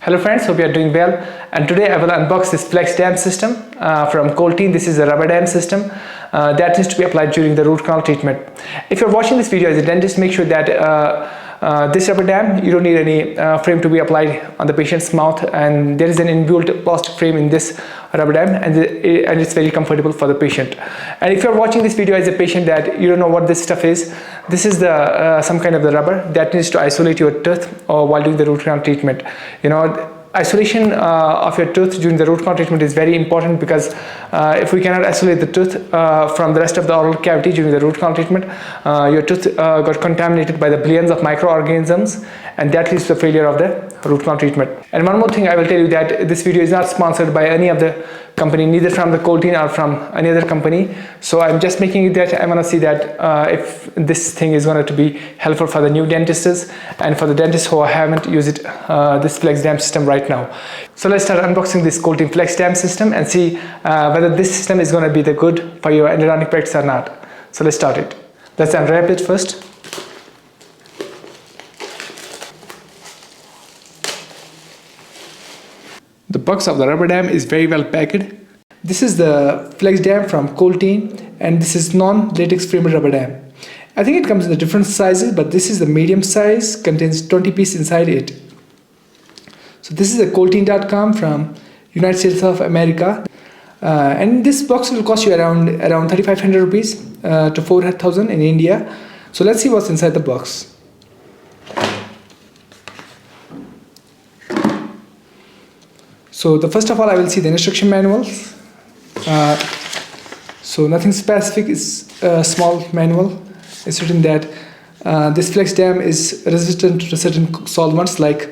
Hello friends, hope you are doing well, and today I will unbox this flex dam system from Colteen. This is a rubber dam system that needs to be applied during the root canal treatment. If you're watching this video as a dentist, make sure that this rubber dam, you don't need any frame to be applied on the patient's mouth, and there is an inbuilt plastic frame in this rubber dam, and it's very comfortable for the patient. And if you're watching this video as a patient that you don't know what this stuff is, this is the some kind of the rubber that needs to isolate your tooth while doing the root canal treatment. Isolation of your tooth during the root canal treatment is very important, because if we cannot isolate the tooth from the rest of the oral cavity during the root canal treatment, your tooth got contaminated by the billions of microorganisms, and that leads to the failure of the root canal treatment. And one more thing I will tell you, that this video is not sponsored by any of the company, neither from the Colteen or from any other company. So I'm just making it that I want to see that if this thing is going to be helpful for the new dentists and for the dentists who haven't used this flex dam system right now. So let's start unboxing this Colteen flex dam system and see whether this system is going to be the good for your endodontic practice or not. So let's start it. Let's unwrap it first. The box of the rubber dam is very well packed. This is the flex dam from Colteen, and this is non-latex framed rubber dam. I think it comes in the different sizes, but this is the medium size, contains 20 pieces inside it. So this is a Colteen.com from United States of America, and this box will cost you around 3,500 rupees to 4,000 in India. So let's see what's inside the box. So first of all, I will see the instruction manuals. So nothing specific, is a small manual. It's written that this flex dam is resistant to certain solvents like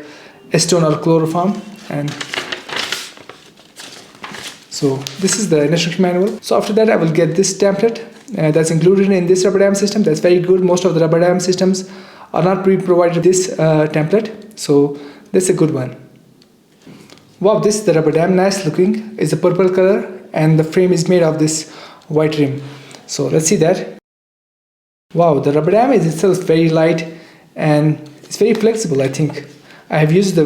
acetone or chloroform. And so this is the instruction manual. So after that, I will get this template that's included in this rubber dam system. That's very good. Most of the rubber dam systems are not provided this template, so that's a good one. Wow, this is the rubber dam, nice looking. It's a purple color, and the frame is made of this white rim. So let's see that. Wow, the rubber dam is itself very light, and it's very flexible. I think I have used the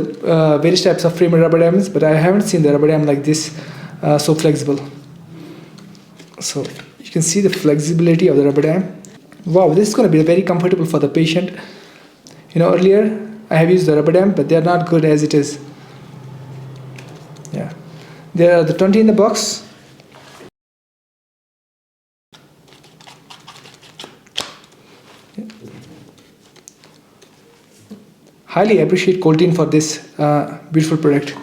various types of framed rubber dams, but I haven't seen the rubber dam like this, so flexible. So you can see the flexibility of the rubber dam. Wow, this is going to be very comfortable for the patient. Earlier I have used the rubber dam, but they are not good as it is. Yeah, there are the 20 in the box. Yeah. Highly appreciate Colteen for this beautiful product.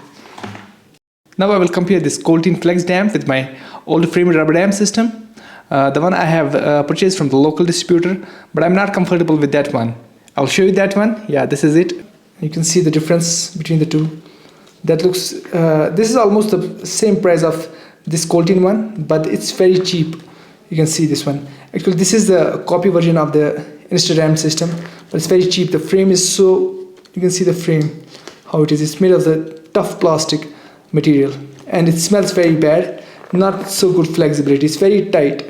Now I will compare this Colteen flex dam with my old framed rubber dam system, the one I have purchased from the local distributor, but I'm not comfortable with that one. I'll show you that one. Yeah, this is it. You can see the difference between the two. That looks, this is almost the same price of this Colteen one, but it's very cheap. You can see this one. Actually, this is the copy version of the InstaDam system, but it's very cheap. The frame is you can see the frame, how it is. It's made of the tough plastic material, and it smells very bad. Not so good flexibility. It's very tight.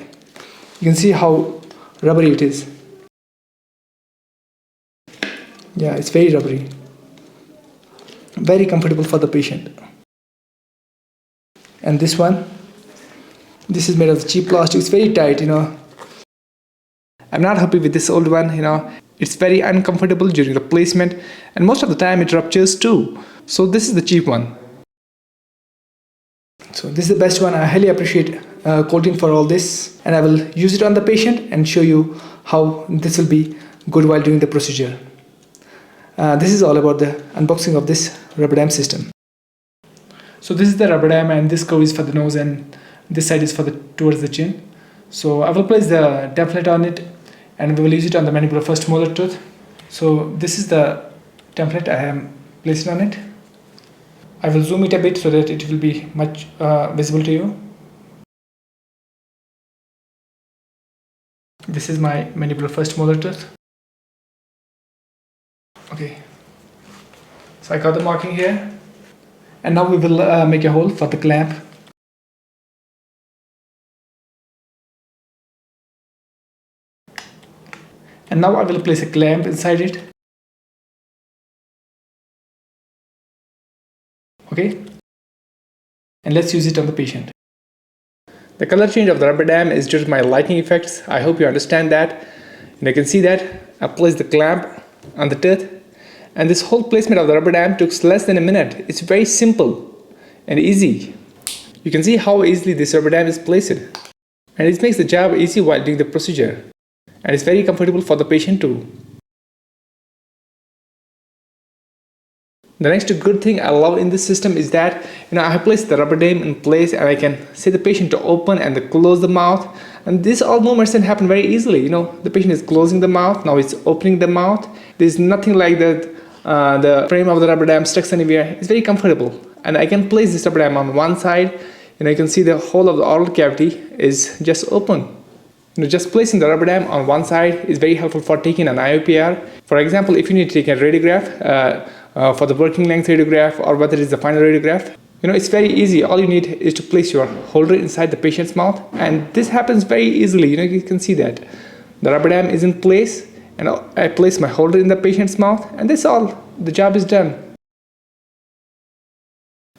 You can see how rubbery it is. Yeah, it's very rubbery. Very comfortable for the patient. And this one, this is made of cheap plastic. It's very tight. I'm not happy with this old one. It's very uncomfortable during the placement, and most of the time it ruptures too. So this is the cheap one. So this is the best one. I highly appreciate Colteen for all this, and I will use it on the patient and show you how this will be good while doing the procedure. This is all about the unboxing of this rubber dam system. So this is the rubber dam, and this curve is for the nose, and this side is for towards the chin. So I will place the template on it, and we will use it on the mandibular first molar tooth. So this is the template I am placing on it. I will zoom it a bit so that it will be much visible to you. This is my mandibular first molar tooth. Okay, so I got the marking here, and now we will make a hole for the clamp. And now I will place a clamp inside it. Okay, and let's use it on the patient. The color change of the rubber dam is due to my lighting effects. I hope you understand that. And you can see that I placed the clamp on the tooth, and this whole placement of the rubber dam took less than a minute. It's very simple and easy. You can see how easily this rubber dam is placed, and it makes the job easy while doing the procedure, and it's very comfortable for the patient too. The next good thing I love in this system is that I have placed the rubber dam in place, and I can say the patient to open and close the mouth, and this all movements can happen very easily. The patient is closing the mouth, now it's opening the mouth. There's nothing like that the frame of the rubber dam stuck anywhere. It's very comfortable, and I can place this rubber dam on one side. You can see the whole of the oral cavity is just open. Just placing the rubber dam on one side is very helpful for taking an IOPR. For example, if you need to take a radiograph for the working length radiograph, or whether it's the final radiograph, it's very easy. All you need is to place your holder inside the patient's mouth, and this happens very easily. You can see that the rubber dam is in place, and I place my holder in the patient's mouth, and that's all. The job is done.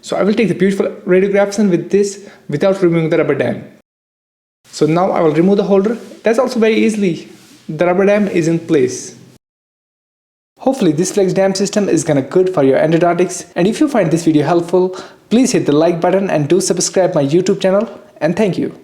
So I will take the beautiful radiographs with this without removing the rubber dam. So now I will remove the holder. That's also very easily. The rubber dam is in place. Hopefully this flex dam system is gonna good for your endodontics, and if you find this video helpful, please hit the like button and do subscribe my YouTube channel, and thank you.